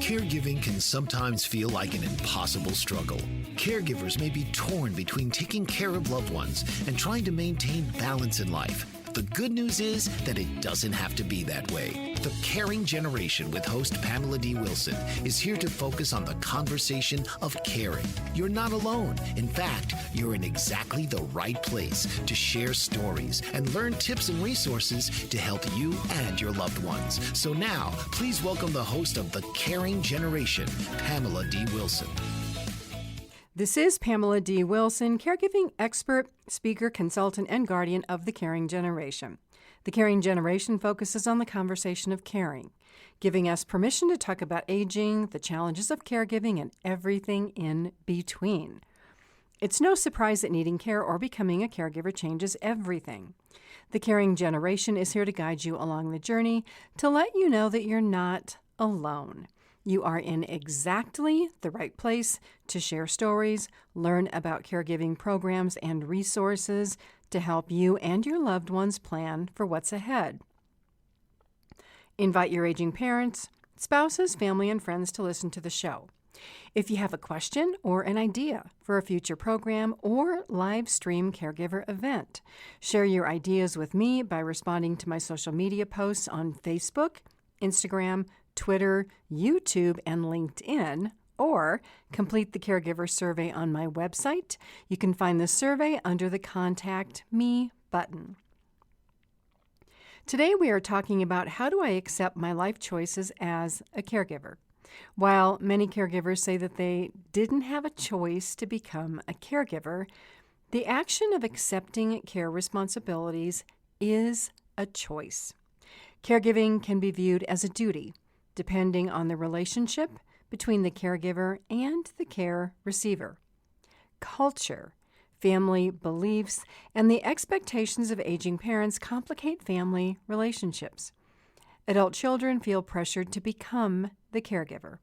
Caregiving can sometimes feel like an impossible struggle. Caregivers may be torn between taking care of loved ones and trying to maintain balance in life. The good news is that it doesn't have to be that way. The Caring Generation with host Pamela D Wilson is here to focus on the conversation of caring. You're not alone. In fact, you're in exactly the right place to share stories and learn tips and resources to help you and your loved ones. So now, please welcome the host of The Caring Generation, Pamela D Wilson. This is Pamela D. Wilson, caregiving expert, speaker, consultant, and guardian of the Caring Generation. The Caring Generation focuses on the conversation of caring, giving us permission to talk about aging, the challenges of caregiving, and everything in between. It's no surprise that needing care or becoming a caregiver changes everything. The Caring Generation is here to guide you along the journey to let you know that you're not alone. You are in exactly the right place to share stories, learn about caregiving programs and resources to help you and your loved ones plan for what's ahead. Invite your aging parents, spouses, family, and friends to listen to the show. If you have a question or an idea for a future program or live stream caregiver event, share your ideas with me by responding to my social media posts on Facebook, Instagram, Twitter, YouTube, and LinkedIn, or complete the caregiver survey on my website. You can find the survey under the Contact Me button. Today we are talking about how do I accept my life choices as a caregiver. While many caregivers say that they didn't have a choice to become a caregiver, the action of accepting care responsibilities is a choice. Caregiving can be viewed as a duty, depending on the relationship between the caregiver and the care receiver. Culture, family beliefs, and the expectations of aging parents complicate family relationships. Adult children feel pressured to become the caregiver.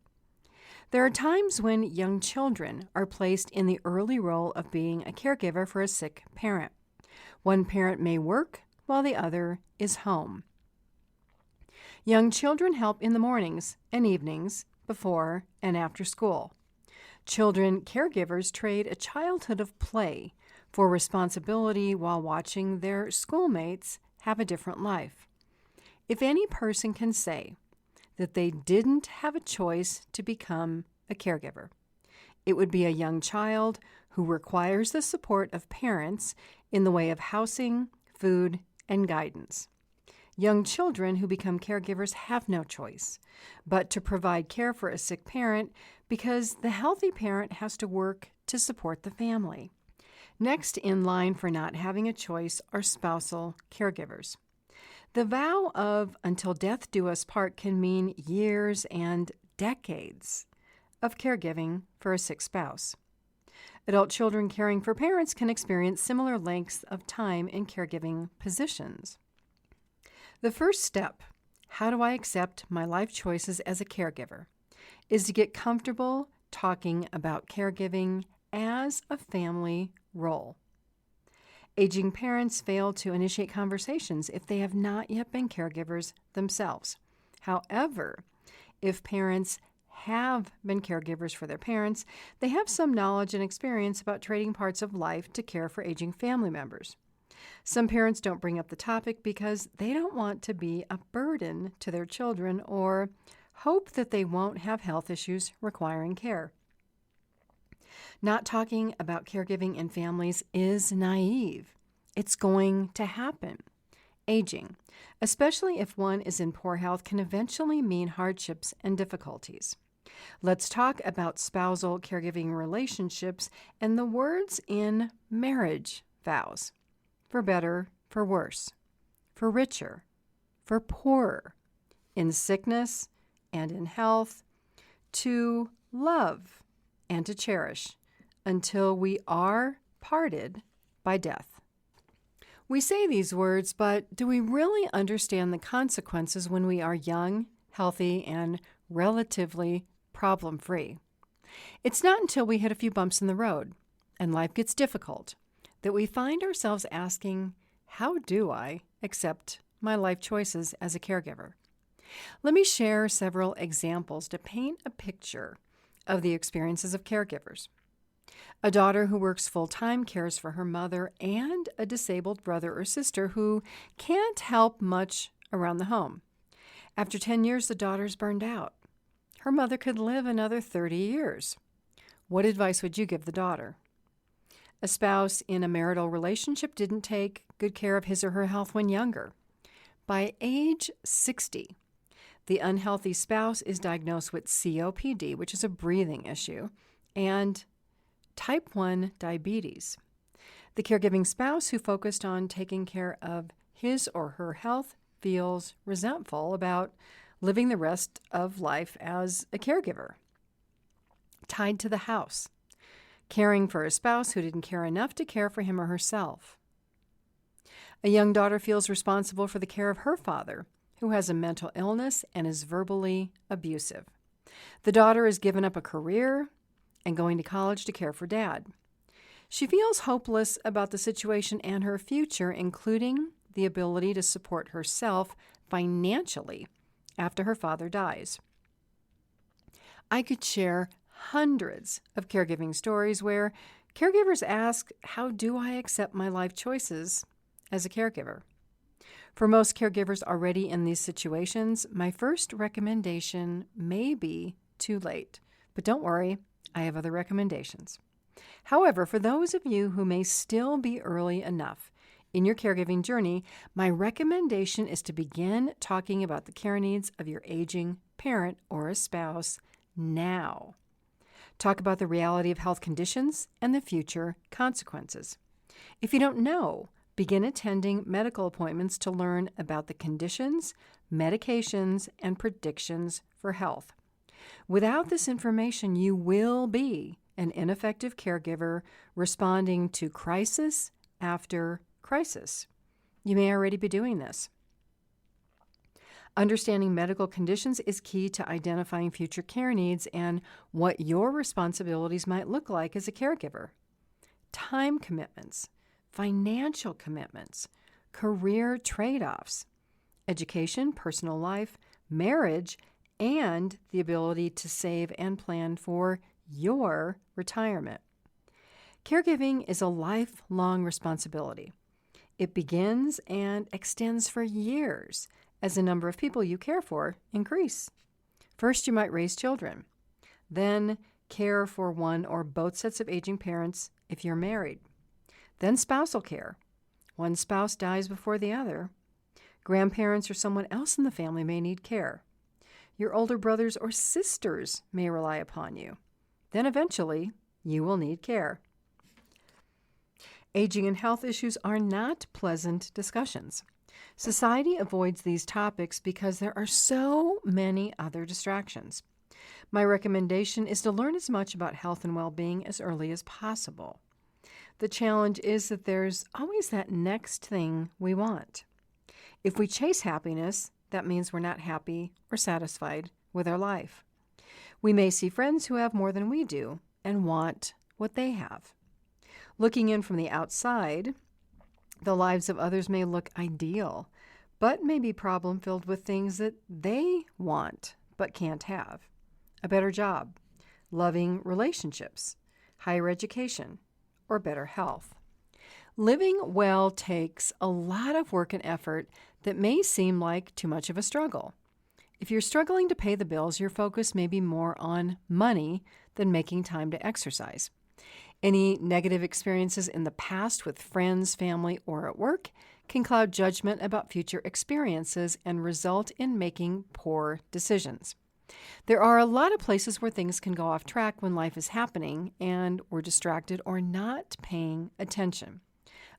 There are times when young children are placed in the early role of being a caregiver for a sick parent. One parent may work while the other is home. Young children help in the mornings and evenings, before and after school. Children caregivers trade a childhood of play for responsibility while watching their schoolmates have a different life. If any person can say that they didn't have a choice to become a caregiver, it would be a young child who requires the support of parents in the way of housing, food, and guidance. Young children who become caregivers have no choice but to provide care for a sick parent because the healthy parent has to work to support the family. Next in line for not having a choice are spousal caregivers. The vow of until death do us part can mean years and decades of caregiving for a sick spouse. Adult children caring for parents can experience similar lengths of time in caregiving positions. The first step, how do I accept my life choices as a caregiver, is to get comfortable talking about caregiving as a family role. Aging parents fail to initiate conversations if they have not yet been caregivers themselves. However, if parents have been caregivers for their parents, they have some knowledge and experience about trading parts of life to care for aging family members. Some parents don't bring up the topic because they don't want to be a burden to their children or hope that they won't have health issues requiring care. Not talking about caregiving in families is naive. It's going to happen. Aging, especially if one is in poor health, can eventually mean hardships and difficulties. Let's talk about spousal caregiving relationships and the words in marriage vows. For better, for worse, for richer, for poorer, in sickness and in health, to love and to cherish, until we are parted by death. We say these words, but do we really understand the consequences when we are young, healthy, and relatively problem-free? It's not until we hit a few bumps in the road and life gets difficult that we find ourselves asking, how do I accept my life choices as a caregiver? Let me share several examples to paint a picture of the experiences of caregivers. A daughter who works full-time cares for her mother and a disabled brother or sister who can't help much around the home. After 10 years, the daughter's burned out. Her mother could live another 30 years. What advice would you give the daughter? A spouse in a marital relationship didn't take good care of his or her health when younger. By age 60, the unhealthy spouse is diagnosed with COPD, which is a breathing issue, and type 1 diabetes. The caregiving spouse who focused on taking care of his or her health feels resentful about living the rest of life as a caregiver. Tied to the house, caring for a spouse who didn't care enough to care for him or herself. A young daughter feels responsible for the care of her father, who has a mental illness and is verbally abusive. The daughter has given up a career and going to college to care for dad. She feels hopeless about the situation and her future, including the ability to support herself financially after her father dies. I could share hundreds of caregiving stories where caregivers ask, how do I accept my life choices as a caregiver? For most caregivers already in these situations, my first recommendation may be too late. But don't worry, I have other recommendations. However, for those of you who may still be early enough in your caregiving journey, my recommendation is to begin talking about the care needs of your aging parent or a spouse now. Talk about the reality of health conditions and the future consequences. If you don't know, begin attending medical appointments to learn about the conditions, medications, and predictions for health. Without this information, you will be an ineffective caregiver responding to crisis after crisis. You may already be doing this. Understanding medical conditions is key to identifying future care needs and what your responsibilities might look like as a caregiver. Time commitments, financial commitments, career trade-offs, education, personal life, marriage, and the ability to save and plan for your retirement. Caregiving is a lifelong responsibility. It begins and extends for years as the number of people you care for increase. First, you might raise children, then care for one or both sets of aging parents if you're married. Then spousal care. One spouse dies before the other. Grandparents or someone else in the family may need care. Your older brothers or sisters may rely upon you. Then eventually, you will need care. Aging and health issues are not pleasant discussions. Society avoids these topics because there are so many other distractions. My recommendation is to learn as much about health and well-being as early as possible. The challenge is that there's always that next thing we want. If we chase happiness, that means we're not happy or satisfied with our life. We may see friends who have more than we do and want what they have. Looking in from the outside, the lives of others may look ideal, but may be problem-filled with things that they want but can't have. A better job, loving relationships, higher education, or better health. Living well takes a lot of work and effort that may seem like too much of a struggle. If you're struggling to pay the bills, your focus may be more on money than making time to exercise. Any negative experiences in the past with friends, family, or at work can cloud judgment about future experiences and result in making poor decisions. There are a lot of places where things can go off track when life is happening and we're distracted or not paying attention.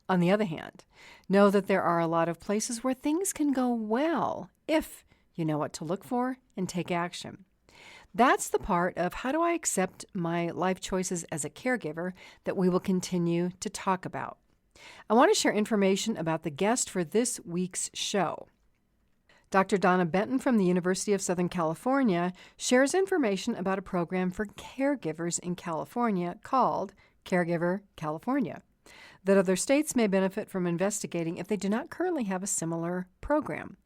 On the other hand, know that there are a lot of places where things can go well if you know what to look for and take action. That's the part of how do I accept my life choices as a caregiver that we will continue to talk about. I want to share information about the guest for this week's show. Dr. Donna Benton from the University of Southern California shares information about a program for caregivers in California called Caregiver California that other states may benefit from investigating if they do not currently have a similar program.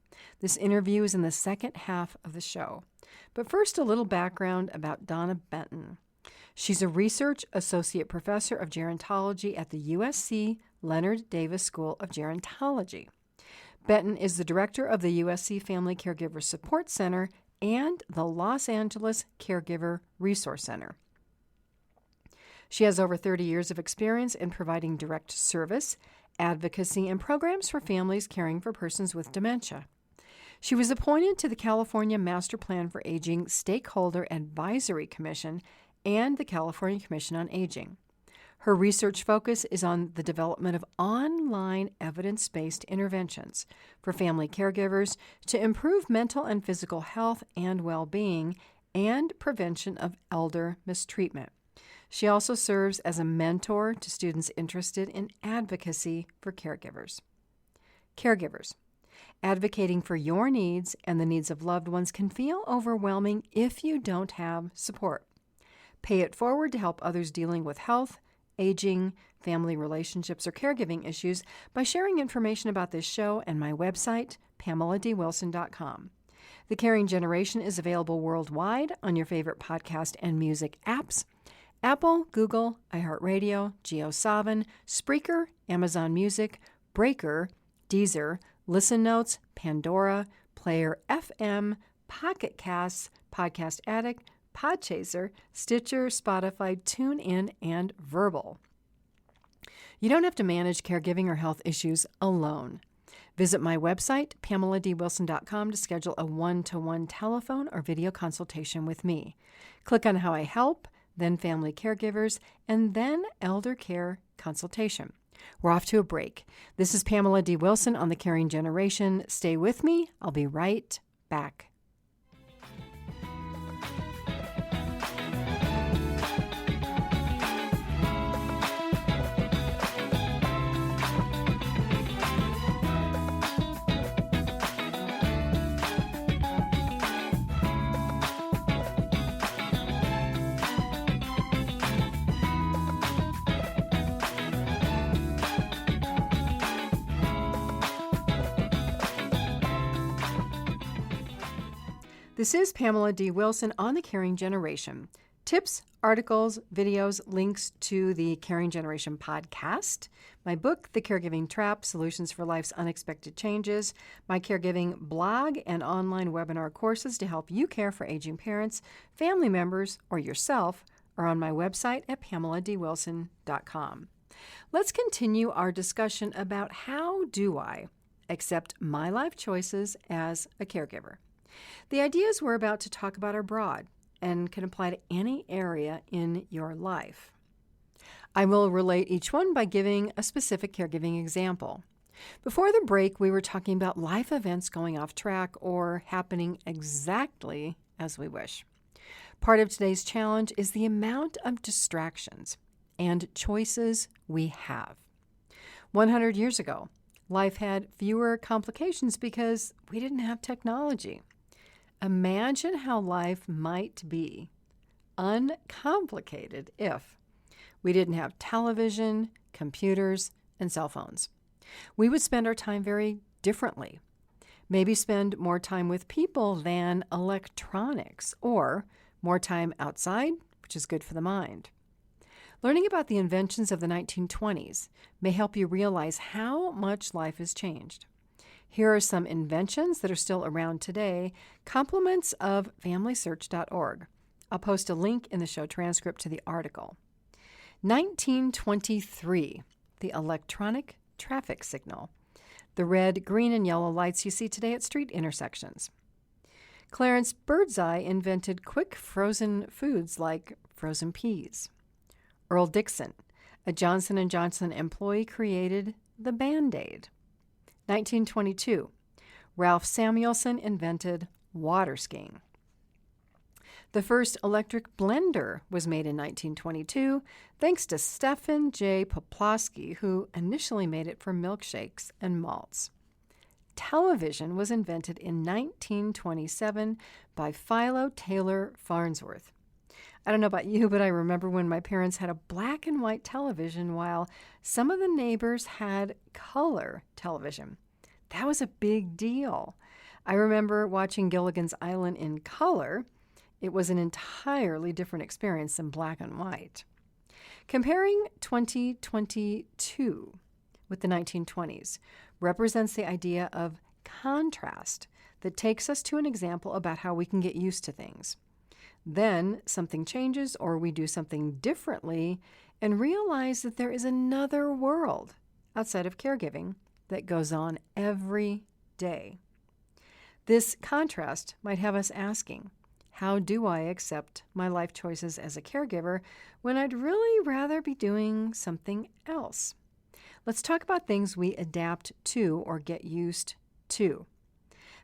This interview is in the second half of the show. But first, a little background about Donna Benton. She's a research associate professor of gerontology at the USC Leonard Davis School of Gerontology. Benton is the director of the USC Family Caregiver Support Center and the Los Angeles Caregiver Resource Center. She has over 30 years of experience in providing direct service, advocacy, and programs for families caring for persons with dementia. She was appointed to the California Master Plan for Aging Stakeholder Advisory Commission and the California Commission on Aging. Her research focus is on the development of online evidence-based interventions for family caregivers to improve mental and physical health and well-being and prevention of elder mistreatment. She also serves as a mentor to students interested in advocacy for caregivers. Caregivers. Advocating for your needs and the needs of loved ones can feel overwhelming if you don't have support. Pay it forward to help others dealing with health, aging, family relationships, or caregiving issues by sharing information about this show and my website, PamelaDWilson.com. The Caring Generation is available worldwide on your favorite podcast and music apps: Apple, Google, iHeartRadio, JioSaavn, Spreaker, Amazon Music, Breaker, Deezer, Listen Notes, Pandora, Player FM, Pocket Casts, Podcast Addict, Podchaser, Stitcher, Spotify, TuneIn, and Verbal. You don't have to manage caregiving or health issues alone. Visit my website, PamelaDWilson.com, to schedule a one-to-one telephone or video consultation with me. Click on How I Help, then Family Caregivers, and then Elder Care Consultation. We're off to a break. This is Pamela D. Wilson on The Caring Generation. Stay with me. I'll be right back. This is Pamela D. Wilson on The Caring Generation. Tips, articles, videos, links to the Caring Generation podcast, my book, The Caregiving Trap, Solutions for Life's Unexpected Changes, my caregiving blog, and online webinar courses to help you care for aging parents, family members, or yourself are on my website at PamelaDWilson.com. Let's continue our discussion about how do I accept my life choices as a caregiver. The ideas we're about to talk about are broad and can apply to any area in your life. I will relate each one by giving a specific caregiving example. Before the break, we were talking about life events going off track or happening exactly as we wish. Part of today's challenge is the amount of distractions and choices we have. 100 years ago, life had fewer complications because we didn't have technology. Imagine how life might be uncomplicated if we didn't have television, computers, and cell phones. We would spend our time very differently. Maybe spend more time with people than electronics, or more time outside, which is good for the mind. Learning about the inventions of the 1920s may help you realize how much life has changed. Here are some inventions that are still around today, compliments of FamilySearch.org. I'll post a link in the show transcript to the article. 1923, the electronic traffic signal. The red, green, and yellow lights you see today at street intersections. Clarence Birdseye invented quick frozen foods like frozen peas. Earl Dixon, a Johnson & Johnson employee, created the Band-Aid. 1922, Ralph Samuelson invented water skiing. The first electric blender was made in 1922, thanks to Stephen J. Poplawski, who initially made it for milkshakes and malts. Television was invented in 1927 by Philo Taylor Farnsworth. I don't know about you, but I remember when my parents had a black and white television while some of the neighbors had color television. That was a big deal. I remember watching Gilligan's Island in color. It was an entirely different experience than black and white. Comparing 2022 with the 1920s represents the idea of contrast that takes us to an example about how we can get used to things. Then something changes or we do something differently and realize that there is another world outside of caregiving that goes on every day. This contrast might have us asking, how do I accept my life choices as a caregiver when I'd really rather be doing something else? Let's talk about things we adapt to or get used to.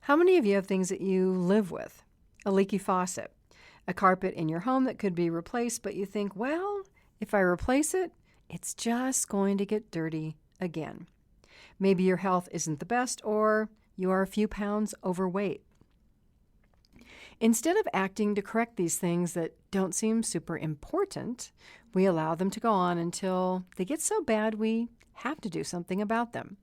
How many of you have things that you live with? A leaky faucet, a carpet in your home that could be replaced, but you think, well, if I replace it, it's just going to get dirty again. Maybe your health isn't the best or you are a few pounds overweight. Instead of acting to correct these things that don't seem super important, we allow them to go on until they get so bad we have to do something about them.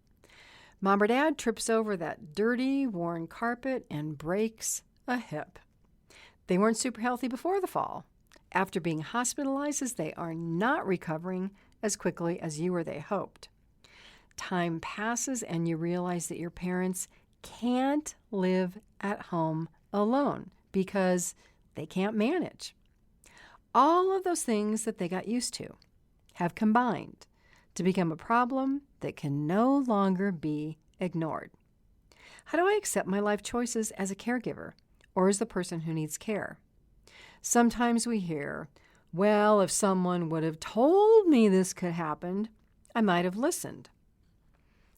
Mom or dad trips over that dirty, worn carpet and breaks a hip. They weren't super healthy before the fall. After being hospitalized, they are not recovering as quickly as you or they hoped. Time passes and you realize that your parents can't live at home alone because they can't manage. All of those things that they got used to have combined to become a problem that can no longer be ignored. How do I accept my life choices as a caregiver or as the person who needs care? Sometimes we hear, well, if someone would have told me this could happen, I might have listened.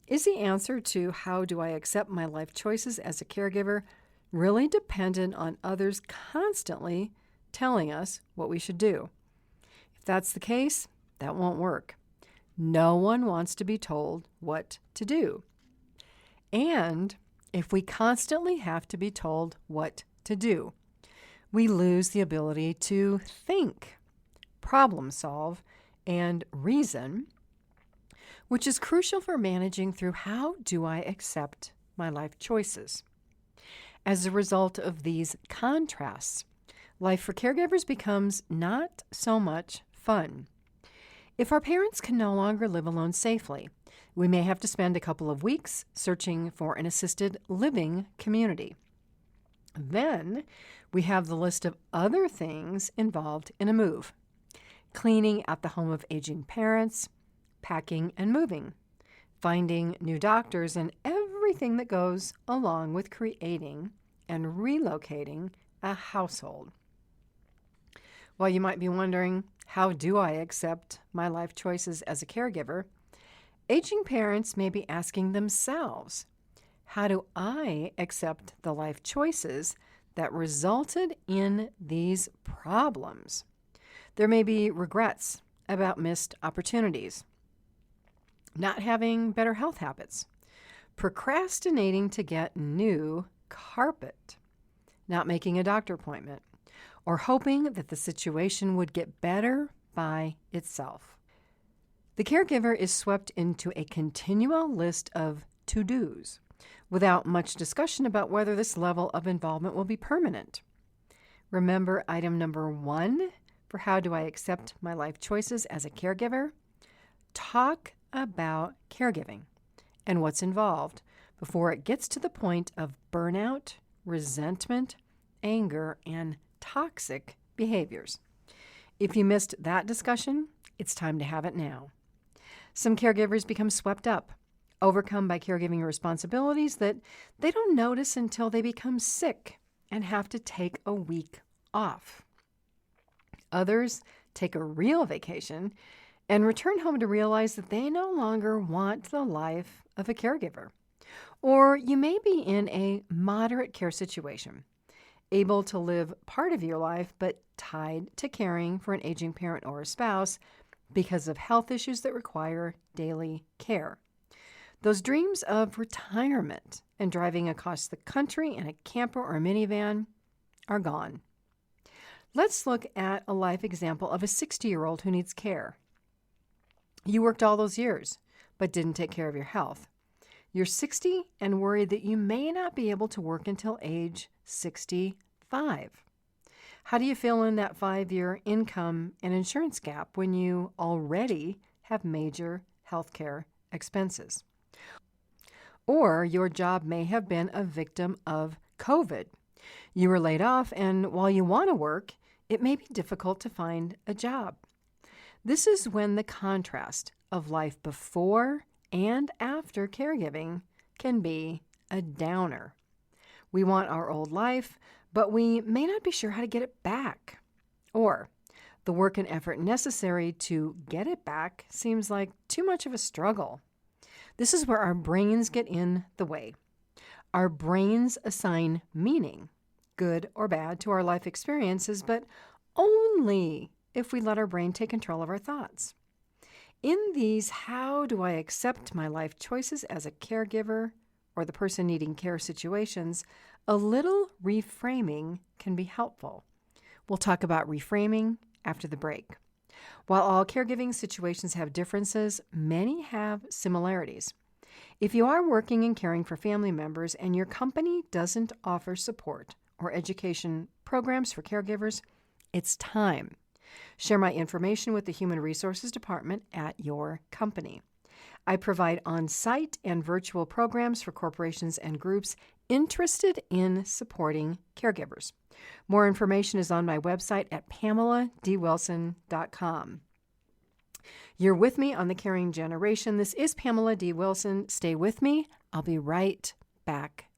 Is the answer to how do I accept my life choices as a caregiver really dependent on others constantly telling us what we should do? If that's the case, that won't work. No one wants to be told what to do. And if we constantly have to be told what to do, we lose the ability to think, problem solve, and reason, which is crucial for managing through how do I accept my life choices. As a result of these contrasts, life for caregivers becomes not so much fun. If our parents can no longer live alone safely, we may have to spend a couple of weeks searching for an assisted living community. Then we have the list of other things involved in a move: cleaning at the home of aging parents, packing and moving, finding new doctors, and everything that goes along with creating and relocating a household. While you might be wondering, how do I accept my life choices as a caregiver? Aging parents may be asking themselves, how do I accept the life choices that resulted in these problems? There may be regrets about missed opportunities, not having better health habits, procrastinating to get new carpet, not making a doctor appointment, or hoping that the situation would get better by itself. The caregiver is swept into a continual list of to-dos without much discussion about whether this level of involvement will be permanent. Remember item number 1 for how do I accept my life choices as a caregiver? Talk about caregiving and what's involved before it gets to the point of burnout, resentment, anger, and toxic behaviors. If you missed that discussion, it's time to have it now. Some caregivers become swept up, overcome by caregiving responsibilities that they don't notice until they become sick and have to take a week off. Others take a real vacation and return home to realize that they no longer want the life of a caregiver. Or you may be in a moderate care situation, able to live part of your life but tied to caring for an aging parent or a spouse because of health issues that require daily care. Those dreams of retirement and driving across the country in a camper or a minivan are gone. Let's look at a life example of a 60-year-old who needs care. You worked all those years, but didn't take care of your health. You're 60 and worried that you may not be able to work until age 65. How do you fill in that 5-year income and insurance gap when you already have major healthcare expenses? Or your job may have been a victim of COVID. You were laid off, and while you want to work, it may be difficult to find a job. This is when the contrast of life before and after caregiving can be a downer. We want our old life, but we may not be sure how to get it back. Or the work and effort necessary to get it back seems like too much of a struggle. This is where our brains get in the way. Our brains assign meaning, good or bad, to our life experiences, but only if we let our brain take control of our thoughts. In these how do I accept my life choices as a caregiver or the person needing care situations, a little reframing can be helpful. We'll talk about reframing after the break. While all caregiving situations have differences, many have similarities. If you are working and caring for family members and your company doesn't offer support or education programs for caregivers, it's time. Share my information with the Human Resources Department at your company. I provide on-site and virtual programs for corporations and groups interested in supporting caregivers. More information is on my website at PamelaDWilson.com. You're with me on The Caring Generation. This is Pamela D. Wilson. Stay with me. I'll be right back.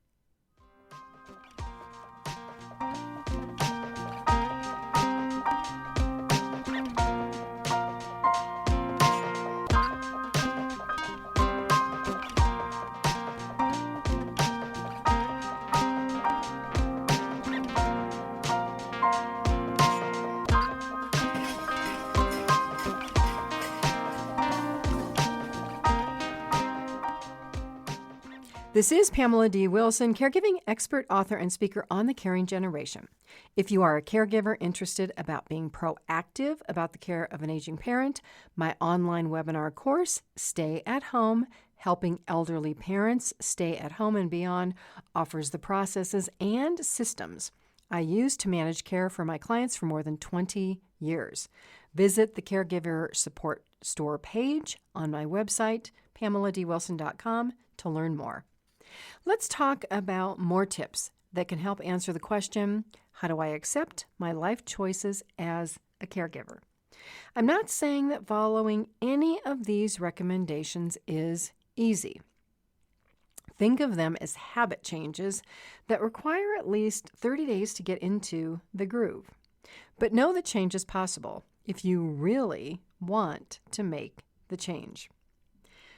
This is Pamela D. Wilson, caregiving expert, author, and speaker on The Caring Generation. If you are a caregiver interested about being proactive about the care of an aging parent, my online webinar course, Stay at Home, Helping Elderly Parents Stay at Home and Beyond, offers the processes and systems I use to manage care for my clients for more than 20 years. Visit the Caregiver Support Store page on my website, PamelaDWilson.com, to learn more. Let's talk about more tips that can help answer the question, how do I accept my life choices as a caregiver? I'm not saying that following any of these recommendations is easy. Think of them as habit changes that require at least 30 days to get into the groove. But know that change is possible if you really want to make the change.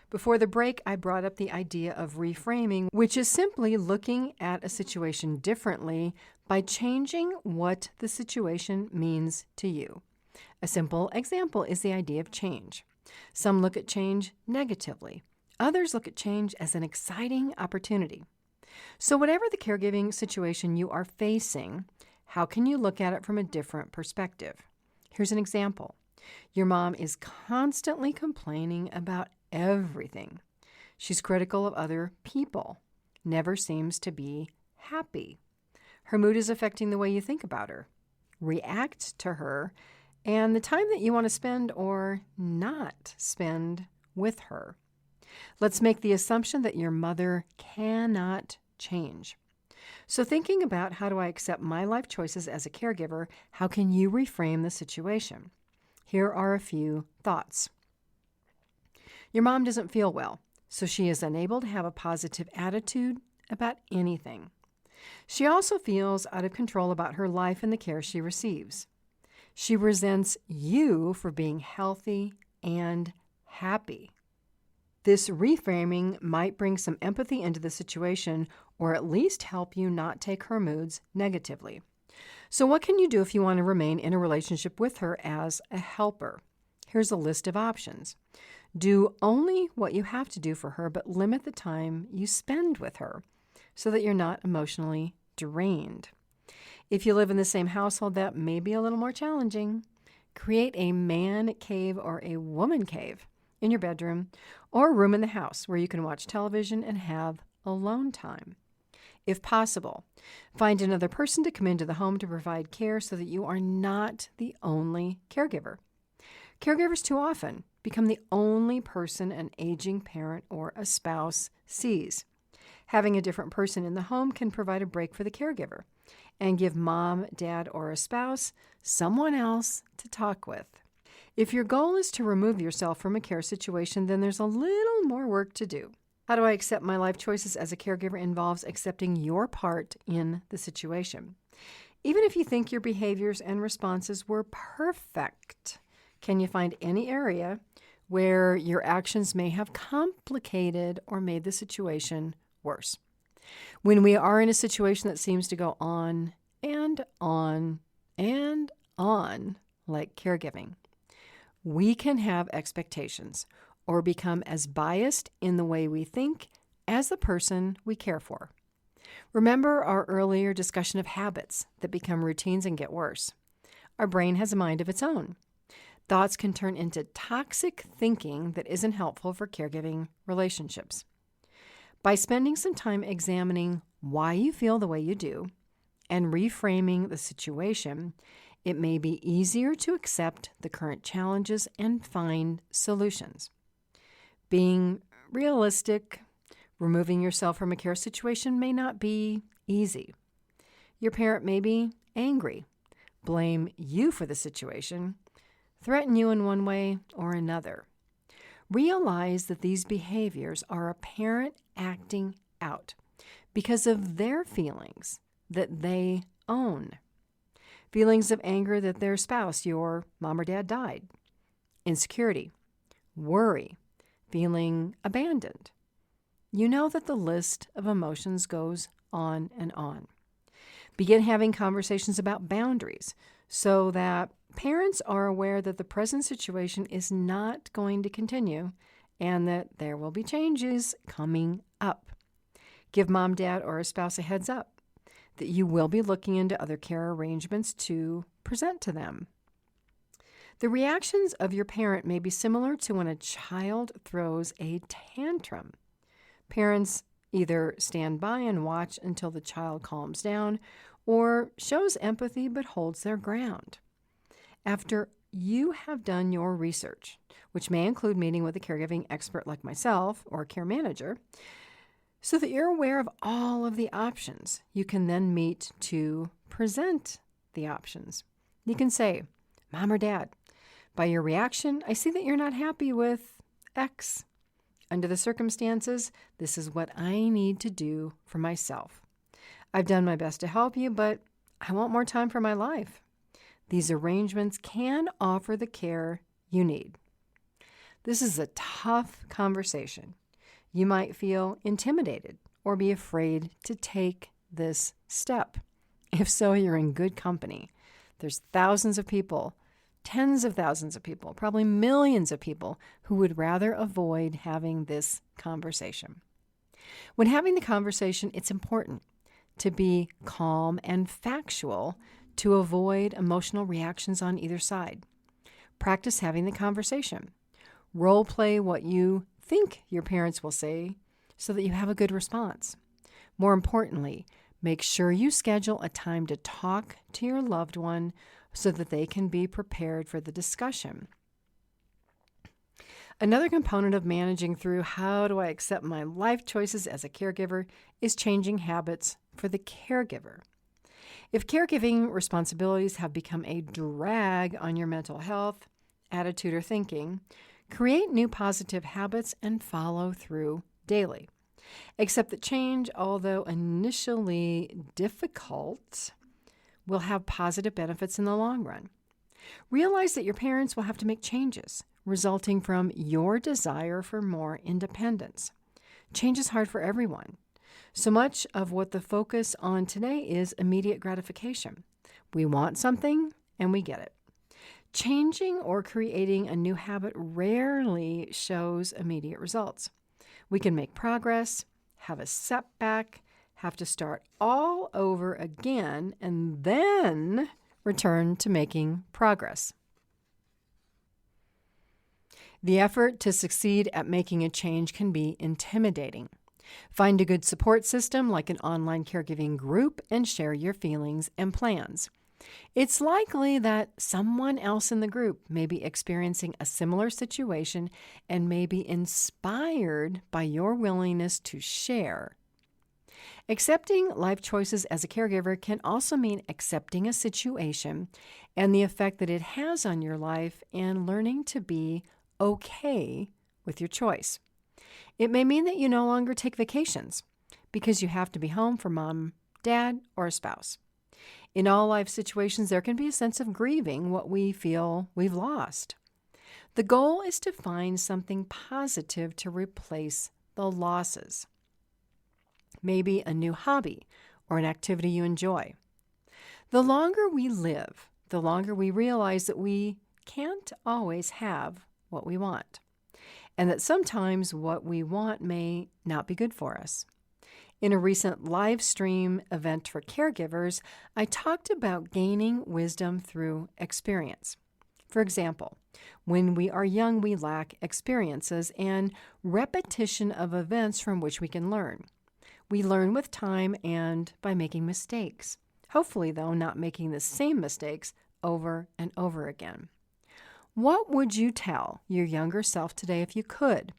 Before the break, I brought up the idea of reframing, which is simply looking at a situation differently by changing what the situation means to you. A simple example is the idea of change. Some look at change negatively. Others look at change as an exciting opportunity. So whatever the caregiving situation you are facing, how can you look at it from a different perspective? Here's an example. Your mom is constantly complaining about everything. She's critical of other people, never seems to be happy. Her mood is affecting the way you think about her, react to her, and the time that you want to spend or not spend with her. Let's make the assumption that your mother cannot change. So thinking about how do I accept my life choices as a caregiver, how can you reframe the situation? Here are a few thoughts. Your mom doesn't feel well, so she is unable to have a positive attitude about anything. She also feels out of control about her life and the care she receives. She resents you for being healthy and happy. This reframing might bring some empathy into the situation or at least help you not take her moods negatively. So what can you do if you want to remain in a relationship with her as a helper? Here's a list of options. Do only what you have to do for her, but limit the time you spend with her so that you're not emotionally drained. If you live in the same household, that may be a little more challenging. Create a man cave or a woman cave in your bedroom, or a room in the house where you can watch television and have alone time. If possible, find another person to come into the home to provide care so that you are not the only caregiver. Caregivers too often become the only person an aging parent or a spouse sees. Having a different person in the home can provide a break for the caregiver and give mom, dad, or a spouse someone else to talk with. If your goal is to remove yourself from a care situation, then there's a little more work to do. How do I accept my life choices as a caregiver involves accepting your part in the situation. Even if you think your behaviors and responses were perfect, can you find any area where your actions may have complicated or made the situation worse? When we are in a situation that seems to go on and on and on, like caregiving, we can have expectations or become as biased in the way we think as the person we care for. Remember our earlier discussion of habits that become routines and get worse. Our brain has a mind of its own. Thoughts can turn into toxic thinking that isn't helpful for caregiving relationships. By spending some time examining why you feel the way you do and reframing the situation, it may be easier to accept the current challenges and find solutions. Being realistic, removing yourself from a care situation may not be easy. Your parent may be angry, blame you for the situation, threaten you in one way or another. Realize that these behaviors are a parent acting out because of their feelings that they own. Feelings of anger that their spouse, your mom or dad, died. Insecurity, worry, feeling abandoned. You know that the list of emotions goes on and on. Begin having conversations about boundaries so that parents are aware that the present situation is not going to continue and that there will be changes coming up. Give mom, dad, or a spouse a heads up that you will be looking into other care arrangements to present to them. The reactions of your parent may be similar to when a child throws a tantrum. Parents either stand by and watch until the child calms down or shows empathy but holds their ground. After you have done your research, which may include meeting with a caregiving expert like myself or a care manager, so that you're aware of all of the options, you can then meet to present the options. You can say, Mom or Dad, by your reaction, I see that you're not happy with X. Under the circumstances, this is what I need to do for myself. I've done my best to help you, but I want more time for my life. These arrangements can offer the care you need. This is a tough conversation. You might feel intimidated or be afraid to take this step. If so, you're in good company. There's thousands of people, tens of thousands of people, probably millions of people who would rather avoid having this conversation. When having the conversation, it's important to be calm and factual to avoid emotional reactions on either side. Practice having the conversation. Role play what you think your parents will say so that you have a good response. More importantly, make sure you schedule a time to talk to your loved one so that they can be prepared for the discussion. Another component of managing through how do I accept my life choices as a caregiver is changing habits for the caregiver. If caregiving responsibilities have become a drag on your mental health, attitude, or thinking, create new positive habits and follow through daily. Accept that change, although initially difficult, will have positive benefits in the long run. Realize that your parents will have to make changes resulting from your desire for more independence. Change is hard for everyone. So much of what the focus on today is immediate gratification. We want something and we get it. Changing or creating a new habit rarely shows immediate results. We can make progress, have a setback, have to start all over again, and then return to making progress. The effort to succeed at making a change can be intimidating. Find a good support system like an online caregiving group and share your feelings and plans. It's likely that someone else in the group may be experiencing a similar situation and may be inspired by your willingness to share. Accepting life choices as a caregiver can also mean accepting a situation and the effect that it has on your life and learning to be okay with your choice. It may mean that you no longer take vacations because you have to be home for mom, dad, or a spouse. In all life situations, there can be a sense of grieving what we feel we've lost. The goal is to find something positive to replace the losses. Maybe a new hobby or an activity you enjoy. The longer we live, the longer we realize that we can't always have what we want, and that sometimes what we want may not be good for us. In a recent live stream event for caregivers, I talked about gaining wisdom through experience. For example, when we are young, we lack experiences and repetition of events from which we can learn. We learn with time and by making mistakes. Hopefully, though, not making the same mistakes over and over again. What would you tell your younger self today if you could?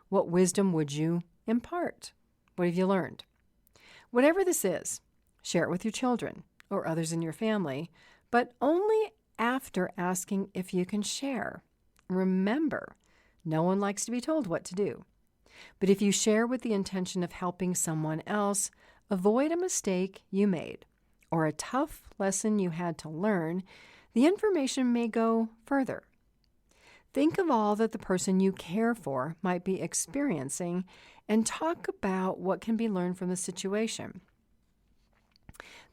What wisdom would you impart? What have you learned? Whatever this is, share it with your children or others in your family, but only after asking if you can share. Remember, no one likes to be told what to do. But if you share with the intention of helping someone else, avoid a mistake you made or a tough lesson you had to learn, the information may go further. Think of all that the person you care for might be experiencing and talk about what can be learned from the situation.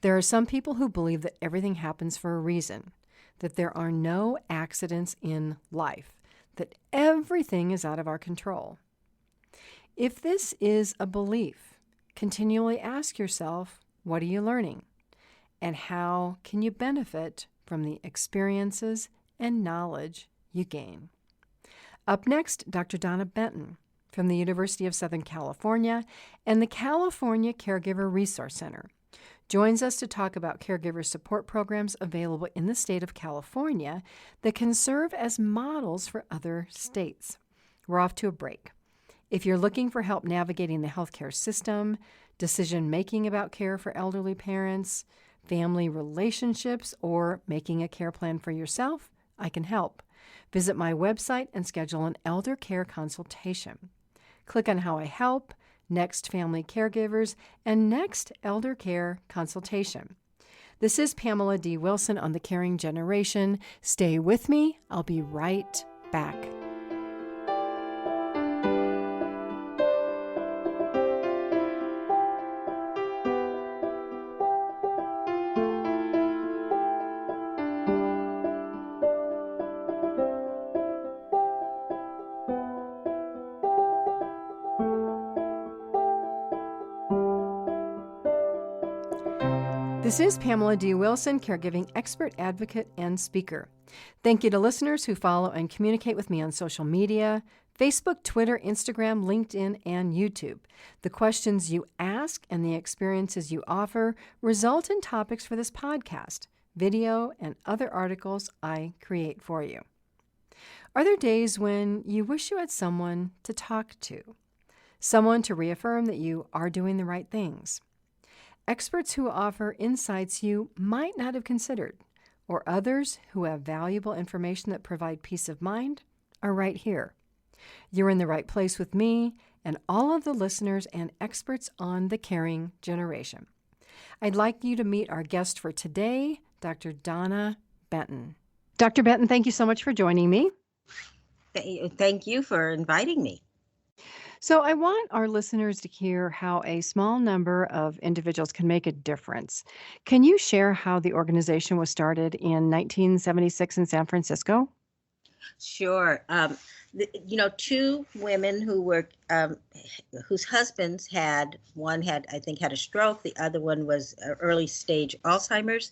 There are some people who believe that everything happens for a reason, that there are no accidents in life, that everything is out of our control. If this is a belief, continually ask yourself, what are you learning? And how can you benefit from the experiences and knowledge you gain? Up next, Dr. Donna Benton from the University of Southern California and the California Caregiver Resource Center joins us to talk about caregiver support programs available in the state of California that can serve as models for other states. We're off to a break. If you're looking for help navigating the healthcare system, decision-making about care for elderly parents, family relationships, or making a care plan for yourself, I can help. Visit my website and schedule an elder care consultation. Click on How I Help, Next Family Caregivers, and Next Elder Care Consultation. This is Pamela D Wilson on The Caring Generation. Stay with me. I'll be right back. This is Pamela D Wilson, caregiving expert, advocate, and speaker. Thank you to listeners who follow and communicate with me on social media, Facebook, Twitter, Instagram, LinkedIn, and YouTube. The questions you ask and the experiences you offer result in topics for this podcast, video, and other articles I create for you. Are there days when you wish you had someone to talk to? Someone to reaffirm that you are doing the right things? Experts who offer insights you might not have considered, or others who have valuable information that provide peace of mind are right here. You're in the right place with me and all of the listeners and experts on the caring generation. I'd like you to meet our guest for today, Dr. Donna Benton. Dr. Benton, thank you so much for joining me. Thank you for inviting me. So I want our listeners to hear how a small number of individuals can make a difference. Can you share how the organization was started in 1976 in San Francisco? Sure. Two women who were whose husbands one had a stroke, the other one was early stage Alzheimer's,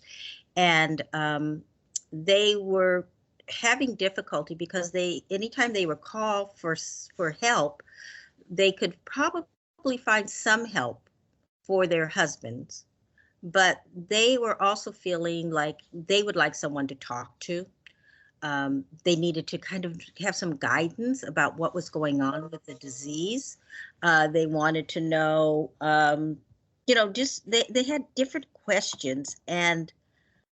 and they were having difficulty because anytime they were called for help, they could probably find some help for their husbands, but they were also feeling like they would like someone to talk to. They needed to kind of have some guidance about what was going on with the disease. They wanted to know, just they had different questions, and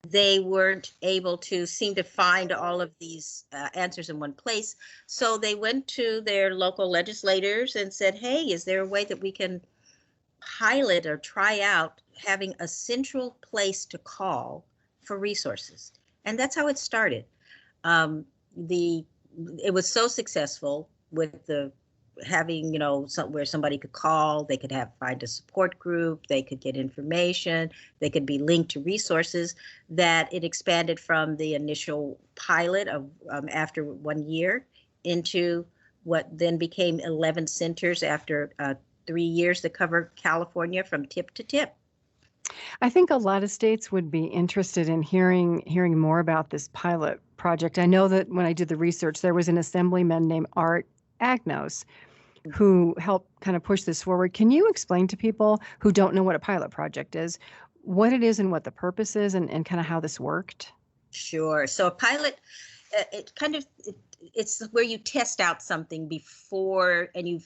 they weren't able to seem to find all of these answers in one place. So they went to their local legislators and said, hey, is there a way that we can pilot or try out having a central place to call for resources? And that's how it started. It was so successful with the having, where somebody could call, they could find a support group, they could get information, they could be linked to resources, that it expanded from the initial pilot of after 1 year into what then became 11 centers after 3 years that cover California from tip to tip. I think a lot of states would be interested in hearing more about this pilot project. I know that when I did the research, there was an assemblyman named Art Agnos who helped kind of push this forward. Can you explain to people who don't know what a pilot project is, what it is and what the purpose is, and kind of how this worked? Sure. So a pilot, it's where you test out something before, and you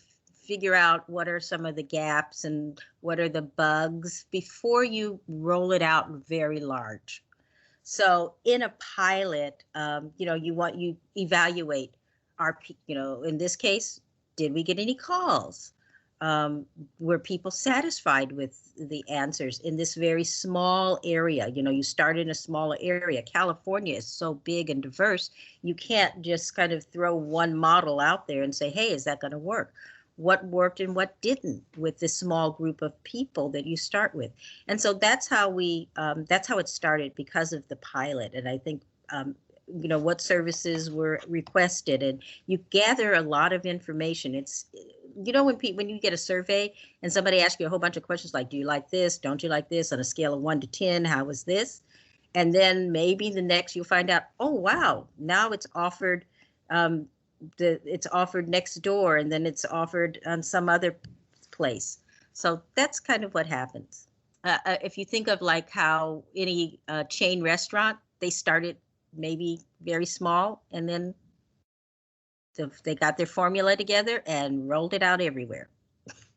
figure out what are some of the gaps and what are the bugs before you roll it out very large. So in a pilot, you evaluate in this case, did we get any calls? Were people satisfied with the answers in this very small area? You start in a smaller area. California is so big and diverse, you can't just kind of throw one model out there and say, hey, is that going to work? What worked and what didn't with this small group of people that you start with. And so that's how it started, because of the pilot. And I think, what services were requested, and you gather a lot of information. It's, when you get a survey and somebody asks you a whole bunch of questions like, do you like this? Don't you like this? On a scale of 1 to 10, how was this? And then maybe the next you'll find out, oh, wow, now it's offered, it's offered next door, and then it's offered on some other place. So that's kind of what happens. If you think of like how any chain restaurant, they started maybe very small, and then they got their formula together and rolled it out everywhere.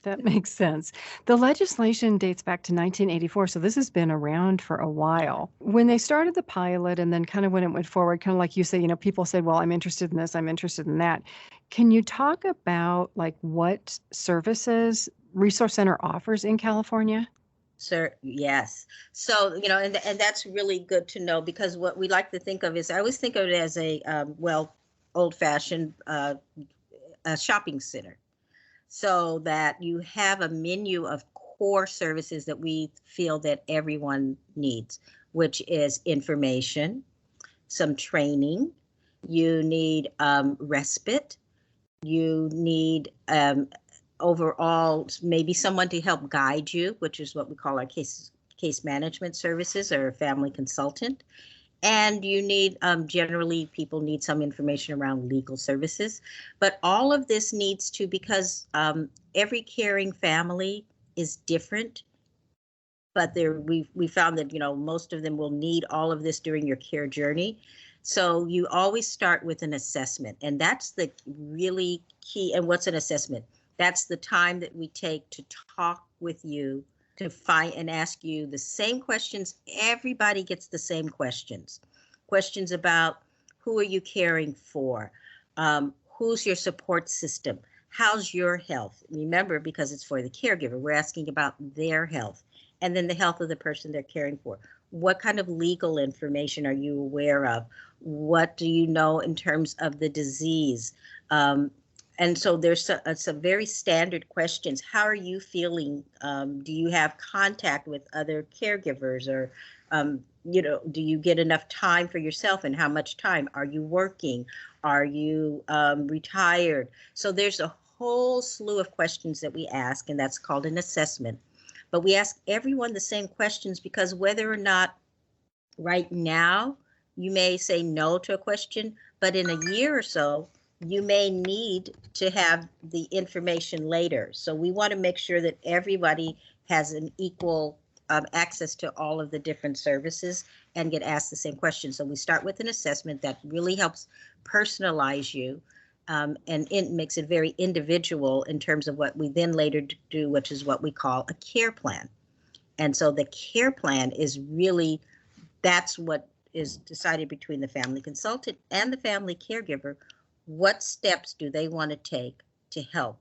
That makes sense. The legislation dates back to 1984, so this has been around for a while. When they started the pilot, and then kind of when it went forward, kind of like you say, people said, well, I'm interested in this, I'm interested in that. Can you talk about like what services Resource Center offers in California? Sir, yes. So, and that's really good to know, because what we like to think of is, I always think of it as a, old-fashioned shopping center, so that you have a menu of core services that we feel that everyone needs, which is information, some training, you need respite, you need overall maybe someone to help guide you, which is what we call our case management services, or a family consultant. And you need, generally people need some information around legal services. But all of this needs to, because every caring family is different, but we found that, most of them will need all of this during your care journey. So you always start with an assessment, and that's the really key. And what's an assessment? That's the time that we take to talk with you, to find and ask you the same questions. Everybody gets the same questions. Questions about, who are you caring for? Who's your support system? How's your health? Remember, because it's for the caregiver, we're asking about their health, and then the health of the person they're caring for. What kind of legal information are you aware of? What do you know in terms of the disease? And so there's some very standard questions. How are you feeling? Do you have contact with other caregivers, or, do you get enough time for yourself, and how much time? Are you working? Are you retired? So there's a whole slew of questions that we ask, and that's called an assessment. But we ask everyone the same questions, because whether or not right now you may say no to a question, but in a year or so, you may need to have the information later. So we want to make sure that everybody has an equal access to all of the different services and get asked the same questions. So we start with an assessment that really helps personalize you, and it makes it very individual in terms of what we then later do, which is what we call a care plan. And so the care plan is really, that's what is decided between the family consultant and the family caregiver. What steps do they want to take to help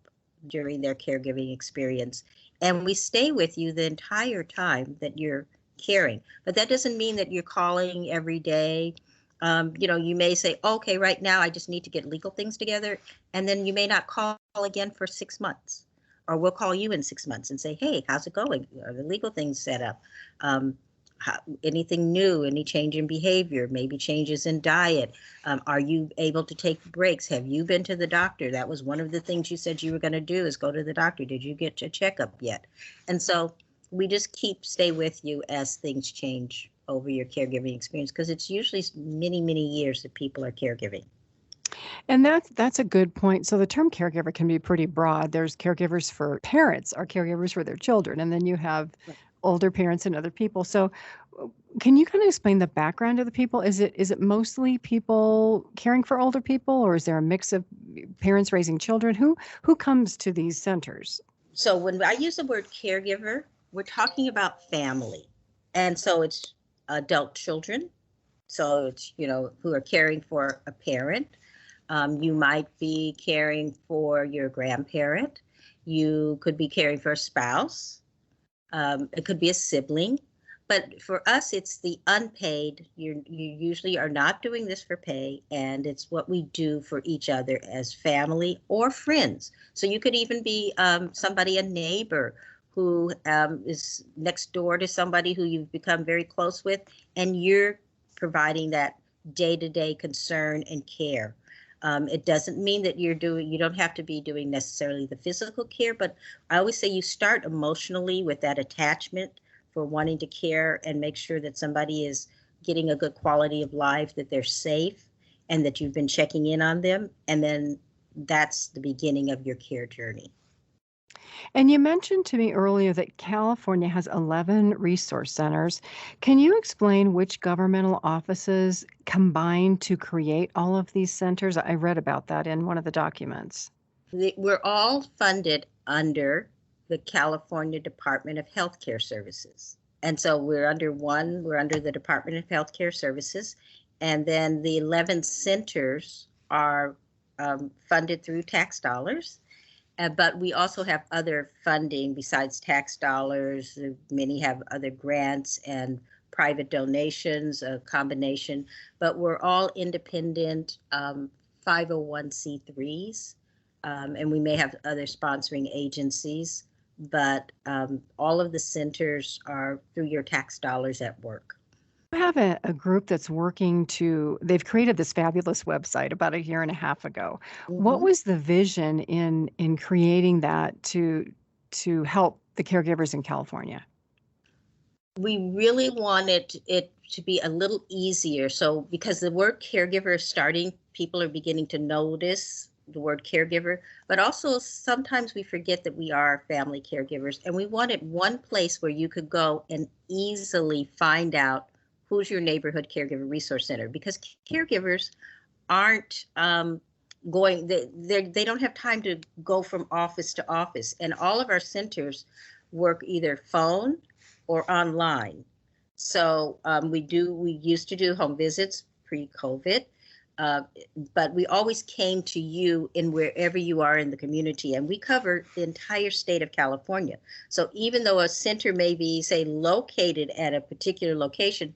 during their caregiving experience? And we stay with you the entire time that you're caring. But that doesn't mean that you're calling every day. You may say, okay, right now I just need to get legal things together. And then you may not call again for 6 months. Or we'll call you in 6 months and say, hey, how's it going? Are the legal things set up? Anything new, any change in behavior, maybe changes in diet? Are you able to take breaks? Have you been to the doctor? That was one of the things you said you were going to do, is go to the doctor. Did you get a checkup yet? And so we just stay with you as things change over your caregiving experience, because it's usually many, many years that people are caregiving. And that's a good point. So the term caregiver can be pretty broad. There's caregivers for parents, or caregivers for their children, and then you have older parents and other people. So can you kind of explain the background of the people? Is it mostly people caring for older people, or is there a mix of parents raising children? Who comes to these centers? So when I use the word caregiver, we're talking about family. And so it's adult children. So it's, who are caring for a parent. You might be caring for your grandparent. You could be caring for a spouse. It could be a sibling. But for us, it's the unpaid. You usually are not doing this for pay, and it's what we do for each other as family or friends. So you could even be a neighbor who is next door to somebody who you've become very close with, and you're providing that day-to-day concern and care. It doesn't mean that you don't have to be doing necessarily the physical care, but I always say you start emotionally with that attachment for wanting to care and make sure that somebody is getting a good quality of life, that they're safe, and that you've been checking in on them. And then that's the beginning of your care journey. And you mentioned to me earlier that California has 11 resource centers. Can you explain which governmental offices combined to create all of these centers? I read about that in one of the documents. We're all funded under the California Department of Healthcare Services. And so we're under the Department of Healthcare Services. And then the 11 centers are funded through tax dollars. But we also have other funding besides tax dollars. Many have other grants and private donations, a combination. But we're all independent 501c3s, and we may have other sponsoring agencies. But all of the centers are through your tax dollars at work. You have a group that's they've created this fabulous website about a year and a half ago. What was the vision in creating that to help the caregivers in California? We really wanted it to be a little easier. So because the word caregiver is starting, people are beginning to notice the word caregiver, but also sometimes we forget that we are family caregivers, and we wanted one place where you could go and easily find out who's your neighborhood caregiver resource center, because caregivers aren't they don't have time to go from office to office, and all of our centers work either phone or online. So we used to do home visits pre-COVID. But we always came to you in wherever you are in the community, and we cover the entire state of California. So even though a center may be, say, located at a particular location,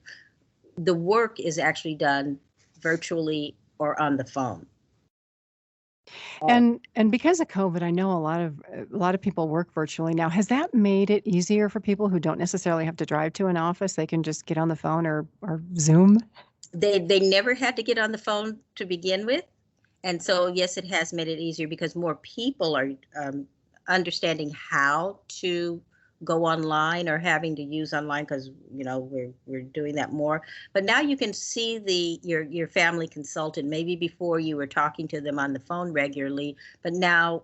the work is actually done virtually or on the phone. And because of COVID, I know a lot of people work virtually now. Has that made it easier for people who don't necessarily have to drive to an office? They can just get on the phone or Zoom? They never had to get on the phone to begin with. And so, yes, it has made it easier because more people are understanding how to go online or having to use online because we're doing that more. But now you can see your family consultant. Maybe before you were talking to them on the phone regularly, but now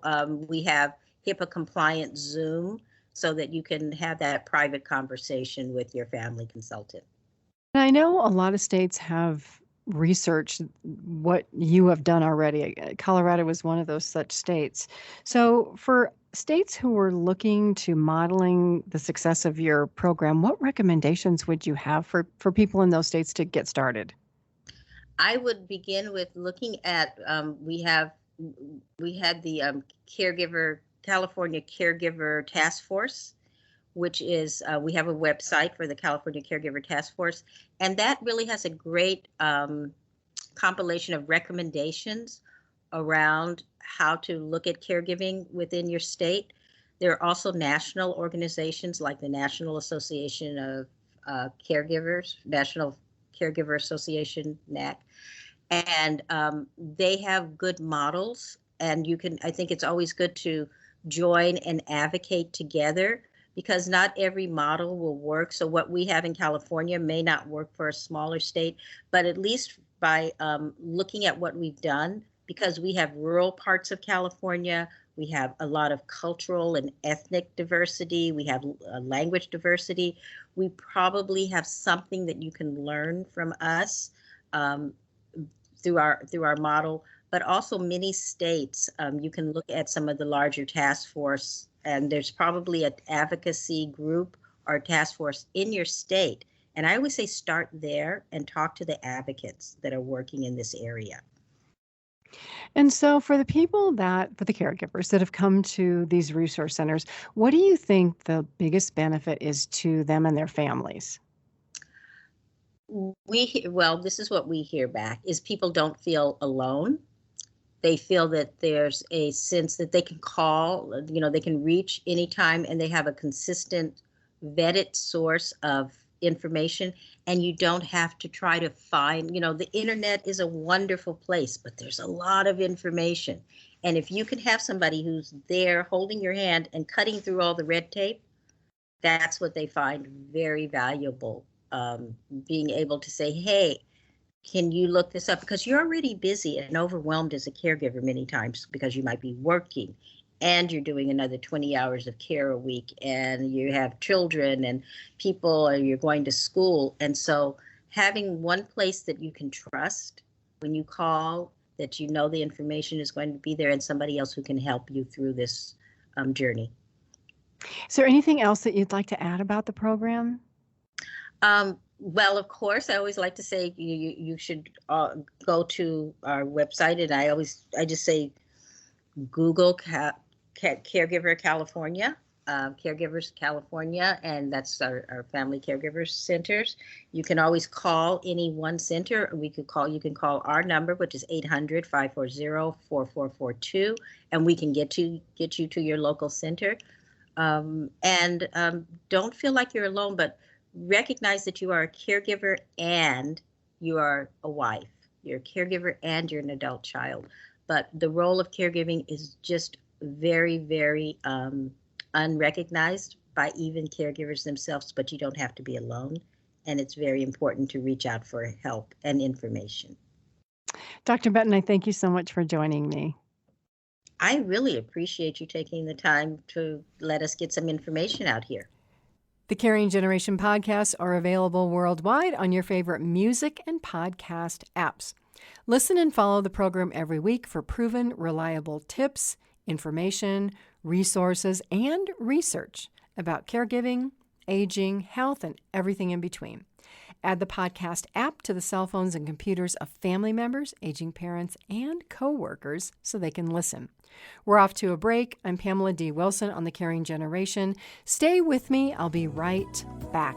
we have HIPAA compliant Zoom so that you can have that private conversation with your family consultant. And I know a lot of states have researched what you have done already. Colorado was one of those such states. So for states who are looking to modeling the success of your program, what recommendations would you have for people in those states to get started? I would begin with looking at, we had the California Caregiver Task Force, which is, we have a website for the California Caregiver Task Force, and that really has a great compilation of recommendations around how to look at caregiving within your state. There are also national organizations like the National Association of Caregivers, National Caregiver Association, NAC, and they have good models, and I think it's always good to join and advocate together, because not every model will work. So what we have in California may not work for a smaller state, but at least by looking at what we've done, because we have rural parts of California, we have a lot of cultural and ethnic diversity, we have language diversity, we probably have something that you can learn from us through our model. But also many states, you can look at some of the larger task force, and there's probably an advocacy group or task force in your state. And I always say start there and talk to the advocates that are working in this area. And so for the caregivers that have come to these resource centers, what do you think the biggest benefit is to them and their families? This is what we hear back, is people don't feel alone. They feel that there's a sense that they can call, they can reach anytime, and they have a consistent vetted source of information, and you don't have to try to find, the internet is a wonderful place, but there's a lot of information. And if you can have somebody who's there holding your hand and cutting through all the red tape, that's what they find very valuable. Being able to say, hey, can you look this up? Because you're already busy and overwhelmed as a caregiver many times, because you might be working and you're doing another 20 hours of care a week, and you have children and people, or you're going to school. And so having one place that you can trust when you call, that the information is going to be there, and somebody else who can help you through this journey. Is there anything else that you'd like to add about the program? Well, of course, I always like to say you should go to our website, and I just say Google Caregiver California, Caregivers California, and that's our Family Caregiver Centers. You can always call any one center. You can call our number, which is 800-540-4442, and we can get you to your local center. And don't feel like you're alone, but recognize that you are a caregiver and you are a wife. You're a caregiver and you're an adult child. But the role of caregiving is just very, very unrecognized by even caregivers themselves, but you don't have to be alone. And it's very important to reach out for help and information. Dr. Benton, I thank you so much for joining me. I really appreciate you taking the time to let us get some information out here. The Caring Generation podcasts are available worldwide on your favorite music and podcast apps. Listen and follow the program every week for proven, reliable tips, information, resources, and research about caregiving, aging, health, and everything in between. Add the podcast app to the cell phones and computers of family members, aging parents, and coworkers so they can listen. We're off to a break. I'm Pamela D Wilson on The Caring Generation. Stay with me. I'll be right back.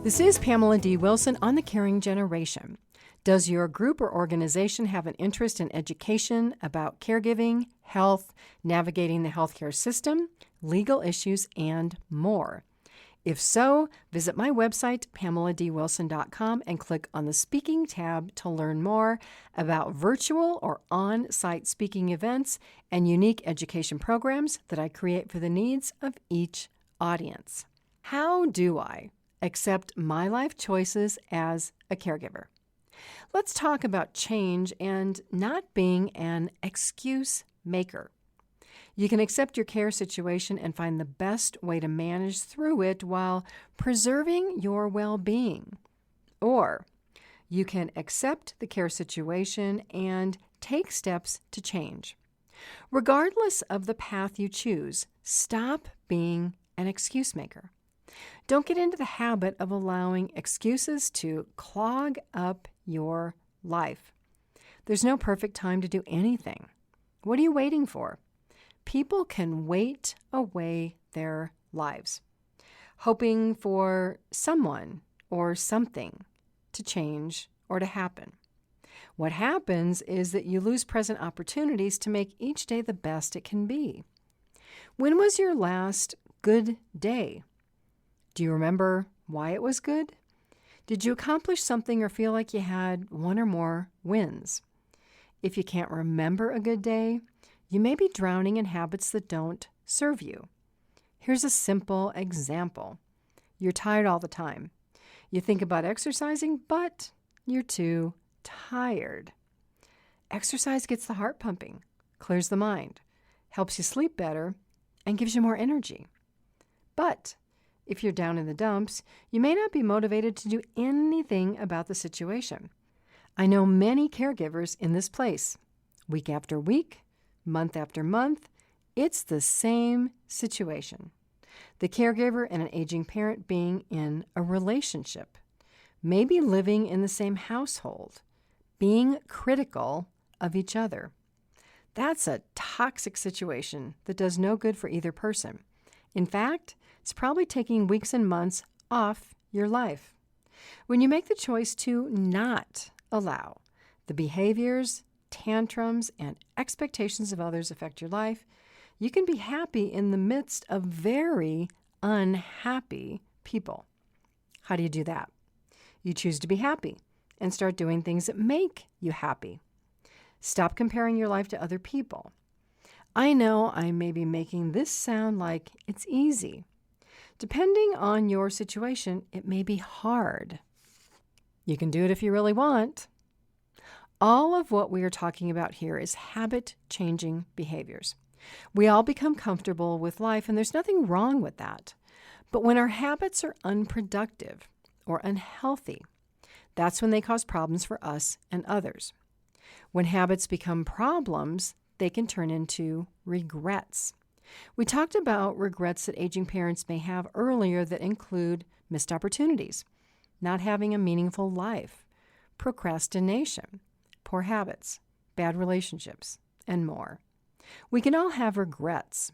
This is Pamela D Wilson on The Caring Generation. Does your group or organization have an interest in education about caregiving, health, navigating the healthcare system, legal issues, and more? If so, visit my website, PamelaDWilson.com, and click on the Speaking tab to learn more about virtual or on-site speaking events and unique education programs that I create for the needs of each audience. How do I accept my life choices as a caregiver? Let's talk about change and not being an excuse maker. You can accept your care situation and find the best way to manage through it while preserving your well-being. Or you can accept the care situation and take steps to change. Regardless of the path you choose, stop being an excuse maker. Don't get into the habit of allowing excuses to clog up your life. There's no perfect time to do anything. What are you waiting for? People can wait away their lives, hoping for someone or something to change or to happen. What happens is that you lose present opportunities to make each day the best it can be. When was your last good day? Do you remember why it was good? Did you accomplish something or feel like you had one or more wins? If you can't remember a good day, you may be drowning in habits that don't serve you. Here's a simple example. You're tired all the time. You think about exercising, but you're too tired. Exercise gets the heart pumping, clears the mind, helps you sleep better, and gives you more energy. But if you're down in the dumps, you may not be motivated to do anything about the situation. I know many caregivers in this place. Week after week, month after month, it's the same situation. The caregiver and an aging parent being in a relationship, maybe living in the same household, being critical of each other. That's a toxic situation that does no good for either person. In fact, it's probably taking weeks and months off your life. When you make the choice to not allow the behaviors, tantrums, and expectations of others affect your life, you can be happy in the midst of very unhappy people. How do you do that? You choose to be happy and start doing things that make you happy. Stop comparing your life to other people. I know I may be making this sound like it's easy. Depending on your situation, it may be hard. You can do it if you really want. All of what we are talking about here is habit-changing behaviors. We all become comfortable with life, and there's nothing wrong with that. But when our habits are unproductive or unhealthy, that's when they cause problems for us and others. When habits become problems, they can turn into regrets. We talked about regrets that aging parents may have earlier that include missed opportunities, not having a meaningful life, procrastination, poor habits, bad relationships, and more. We can all have regrets.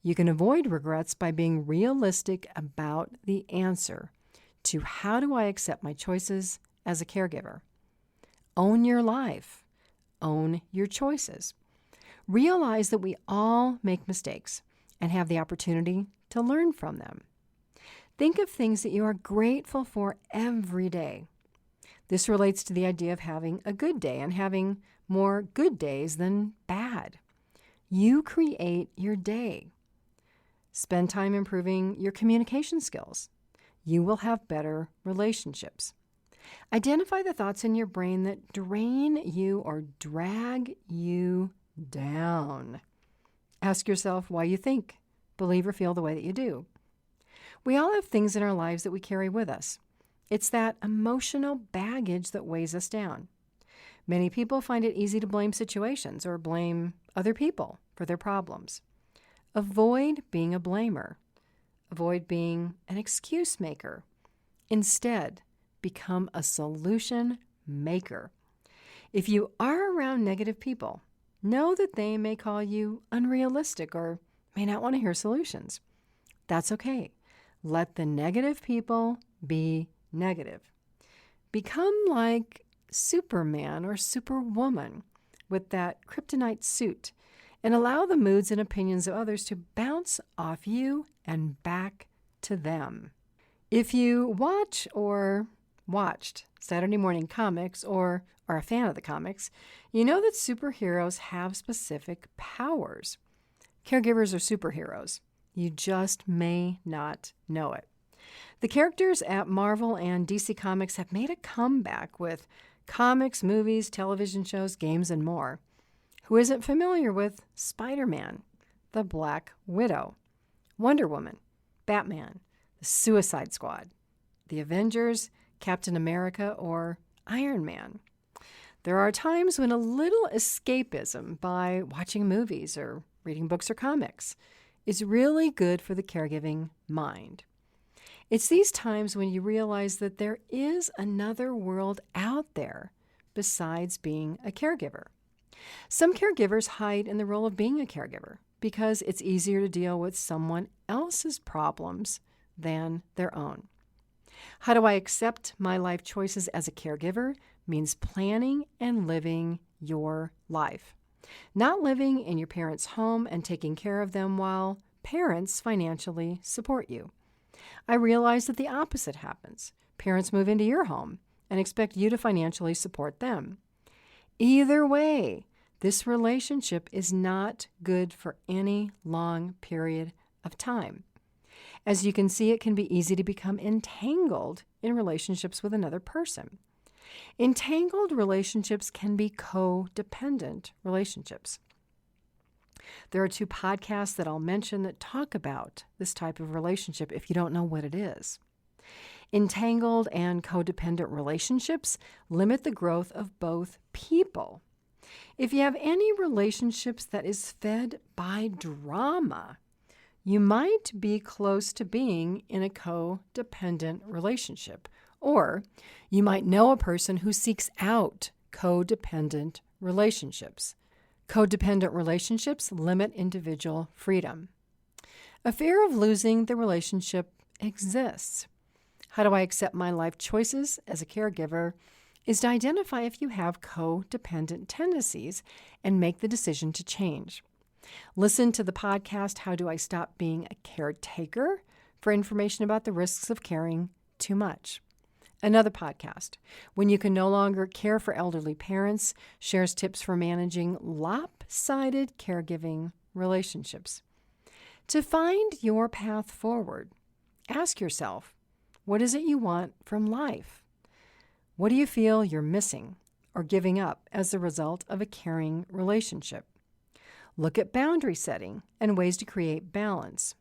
You can avoid regrets by being realistic about the answer to how do I accept my choices as a caregiver. Own your life. Own your choices. Realize that we all make mistakes and have the opportunity to learn from them. Think of things that you are grateful for every day. This relates to the idea of having a good day and having more good days than bad. You create your day. Spend time improving your communication skills. You will have better relationships. Identify the thoughts in your brain that drain you or drag you down. Ask yourself why you think, believe, or feel the way that you do. We all have things in our lives that we carry with us. It's that emotional baggage that weighs us down. Many people find it easy to blame situations or blame other people for their problems. Avoid being a blamer. Avoid being an excuse maker. Instead, become a solution maker. If you are around negative people, know that they may call you unrealistic or may not want to hear solutions. That's okay. Let the negative people be negative. Become like Superman or Superwoman with that kryptonite suit and allow the moods and opinions of others to bounce off you and back to them. If you watch or watched Saturday morning comics or are a fan of the comics, you know that superheroes have specific powers. Caregivers are superheroes. You just may not know it. The characters at Marvel and DC Comics have made a comeback with comics, movies, television shows, games, and more. Who isn't familiar with Spider-Man, the Black Widow, Wonder Woman, Batman, the Suicide Squad, the Avengers, Captain America, or Iron Man? There are times when a little escapism by watching movies or reading books or comics is really good for the caregiving mind. It's these times when you realize that there is another world out there besides being a caregiver. Some caregivers hide in the role of being a caregiver because it's easier to deal with someone else's problems than their own. How do I accept my life choices as a caregiver? Means planning and living your life. Not living in your parents' home and taking care of them while parents financially support you. I realize that the opposite happens. Parents move into your home and expect you to financially support them. Either way, this relationship is not good for any long period of time. As you can see, it can be easy to become entangled in relationships with another person. Entangled relationships can be codependent relationships. There are 2 podcasts that I'll mention that talk about this type of relationship if you don't know what it is. Entangled and codependent relationships limit the growth of both people. If you have any relationships that is fed by drama, you might be close to being in a codependent relationship, or you might know a person who seeks out codependent relationships. Codependent relationships limit individual freedom. A fear of losing the relationship exists. How do I accept my life choices as a caregiver is to identify if you have codependent tendencies and make the decision to change. Listen to the podcast, How Do I Stop Being a Caretaker, for information about the risks of caring too much. Another podcast, When You Can No Longer Care for Elderly Parents, shares tips for managing lopsided caregiving relationships. To find your path forward, ask yourself, what is it you want from life? What do you feel you're missing or giving up as a result of a caring relationship? Look at boundary setting and ways to create balance.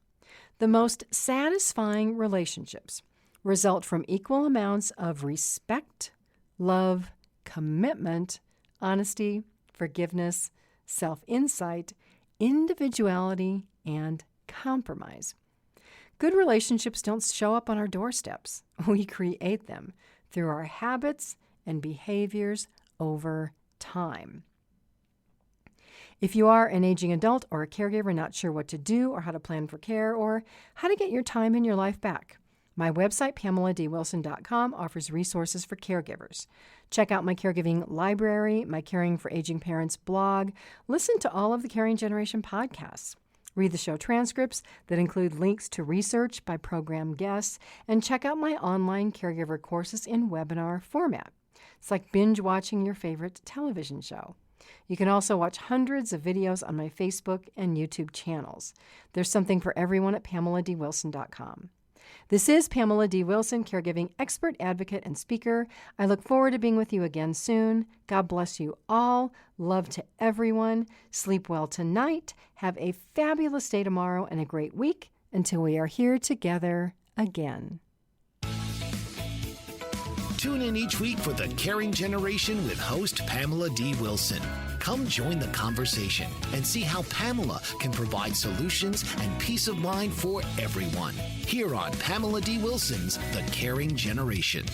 The most satisfying relationships result from equal amounts of respect, love, commitment, honesty, forgiveness, self-insight, individuality, and compromise. Good relationships don't show up on our doorsteps. We create them through our habits and behaviors over time. If you are an aging adult or a caregiver not sure what to do or how to plan for care or how to get your time in your life back, my website, PamelaDWilson.com, offers resources for caregivers. Check out my caregiving library, my Caring for Aging Parents blog. Listen to all of the Caring Generation podcasts. Read the show transcripts that include links to research by program guests, and check out my online caregiver courses in webinar format. It's like binge watching your favorite television show. You can also watch hundreds of videos on my Facebook and YouTube channels. There's something for everyone at PamelaDWilson.com. This is Pamela D. Wilson, caregiving expert, advocate, and speaker. I look forward to being with you again soon. God bless you all. Love to everyone. Sleep well tonight. Have a fabulous day tomorrow and a great week until we are here together again. Tune in each week for The Caring Generation with host Pamela D. Wilson. Come join the conversation and see how Pamela can provide solutions and peace of mind for everyone. Here on Pamela D. Wilson's The Caring Generation.